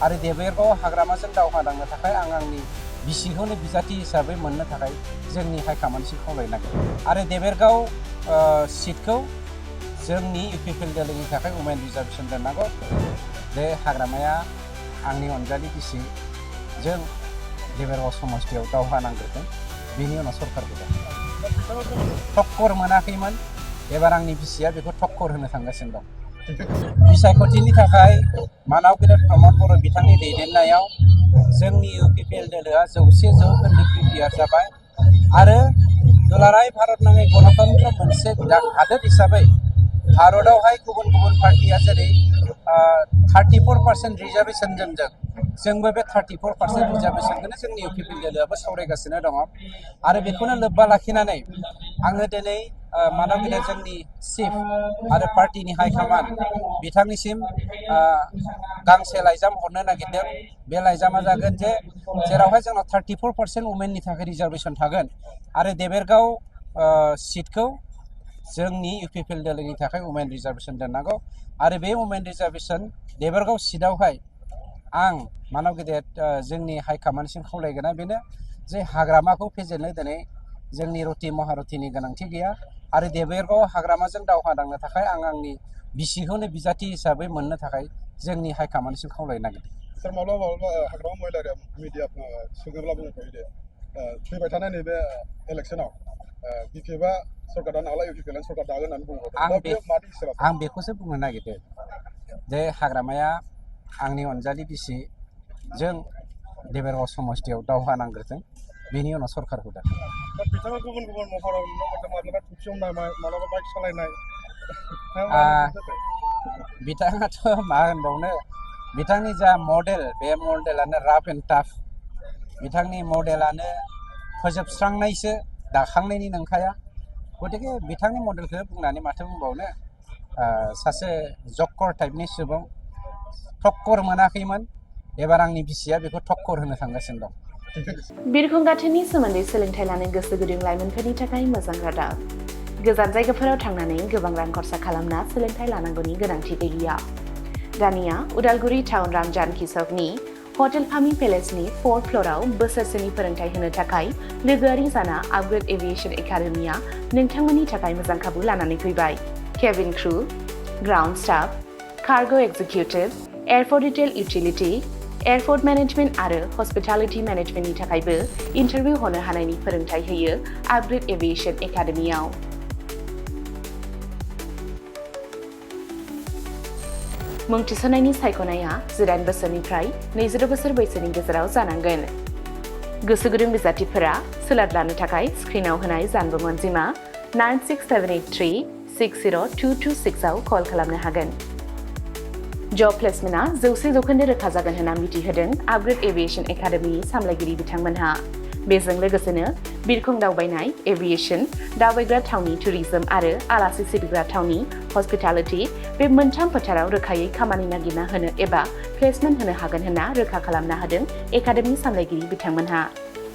आरो देबेरगाव हाग्रामाजों दावहा नांनो थाखाय आं आंनि बिसिखौनो बिजाथि हिसाबै मोननो थाखाय जोंनि हाइकमान्डसिम खावलायनांगोन आरो देबेरगाव सिटखौ जोंनि इउपिपिएल थाखाय वुमेन रिजार्भेसन दोननांगौ बे हाग्रामाया आंनि अनजालि बिसि जों देबेरगाव समस्थियाव दावहा नांग्रोदों बेनि उनाव सरकारखौ टक्कर मोनाखैमोन एबार आंनि बिसिया बेखौ टक्कर होनो थांगासिनो दं बिसायख'थिनि थाखाय मानाव गेदेर प्रमद बर' बिथांनि दैदेननायाव जोंनि इउपिपिएल दोलोआ 100% प्रिपेयार जाबाय आरो दुलाराय भारत नाङै गणतन्त्र मोनसे हादोर हिसाबै भारतआवहाय गुबुन गुबुन पार्टिया जेरै 34% रिजार्भेसनजों जोंबो बे 34% रिजार्भेसनखौनो जोंनि इउपिपिएल दोलोआबो सावरायगासिनो दङ आरो बेखौनो लोब्बा लाखिनानै आङो दिनै मानाव गेदेर जोंनि चिफ आरो पार्टिनि हाइकमान्ड बिथांनिसिम गांसे लाइजाम हरनो नागिरदों बे लाइजामा जागोन जे जेरावहाय जोंनाव 34% वुमेननि थाखाय रिजार्भेसन थागोन आरो देबेरगाव सिटखौ जोंनि इउपिपिएल दोलोनि थाखाय वुमेन रिजार्भेसन दोननांगौ आरो बे वुमेन रिजार्भेसन देबेरगाव सिटआवहाय आं मानाव गेदेर जोंनि हाइकमान्डसिम खावलायगोना बेनो जे हाग्रामाखौ फेजेननो दिनै जोंनि रति महारतिनि गोनांथि गैया आरो देबेरगाव हाग्रामाजों दावहा नांनो थाखाय आं आंनि बिसिखौनो बिजाथि हिसाबै मोननो थाखाय जोंनि हाइकमान्डसिम खावलायनांगोन सार माब्लाबा हाग्रामा महिलारिया मिडिया सोङोब्ला बुंबाय दे फैबाय थानाय नैबे इलेक्सनाव बिपिएफआ सरकार दानो हाला इउपिपिएल सरकार दागोन होननानै बुंबाय आं बेखौसो बुंनो नागिरदों जे हाग्रामाया आंनि अनजालि बिसि जों देबेरगाव समस्थियाव दावहा नांग्रोदों बेनि उनाव सरकारखौ दा बिथाङा गुबुन गुबुन महराव नुनो मोन्दों माब्लाबा थुबसियाव नामाय माब्लाबा बाइक सालायनाय बिथाङाथ' मा होनबावनो बिथांनि जा मडेल बे मडेलानो राफ एन्ड टाफ बिथांनि मडेलानो फोजोबस्रांनायसो दाखांनायनि नंखाया गतिके बिथांनि मडेलखौ बुंनानै माथो बुंबावनो सासे जक्कर टाइपनि सुबुं टक्कर मोनाखैमोन एबार आंनि बिसिया बेखौ टक्कर होनो थांगासिनो दं बिरखं गाथोननि सोमोन्दै सोलोंथाइ लानो गोसो गुदुं लाइमोनफोरनि थाखाय मोजां रादाब गोजान जायगाफोराव थांनानै गोबां रां खरसा खालामना सोलोंथाइ लानांगौनि गोनांथि गैलिया दानिया उदालगुरि टाउन रामजानकि सकनि हटेल फामि पेलेसनि 4th फ्ल'राव बोसोरसेनि फोरोंथाइ होनो थाखाय लोगोआरि जाना आपग्रेड एभिएशन एकाडेमिया नोंथांमोननि थाखाय मोजां खाबु लानानै फैबाय cabin crew ground staff cargo executive airport retail utility airport management आरो हस्पिटालिटी मेनेजमेन्टनि थाखायबो इन्टारभिउ होनो हानायनि फोरोंथाइ होयो आपग्रेड एभिएशन एकाडेमियाव मुं थिसननायनि सायख'नाया 18 बोसोरनिफ्राय 22 बोसोर बैसोनि गेजेराव जानांगोन गोसो गुदुं बिजाथिफोरा सोलाद लानो थाखाय स्क्रिनाव होनाय जानबुं अनजिमा 9678360226 आव कल खालामनो हागोन जब प्लेसमेन्टआ 100% रोखा जागोन होनना मिथिहोदों आपग्रेड एभिएशन एकाडेमिनि सामलायगिरि बिथांमोनहा बेजों लोगोसेनो बिरखं दावबायनाय एभिएशन दावबायग्रा थावनि टुरिजम आरो आलासि सिबिग्रा थावनि हस्पिटालिटी बे मोनथाम फोथाराव रोखायै खामानि नागिरना होनो एबा प्लेसमेन्ट होनो हागोन होनना रोखा खालामना होदों एकाडेमि सामलायगिरि बिथांमोनहा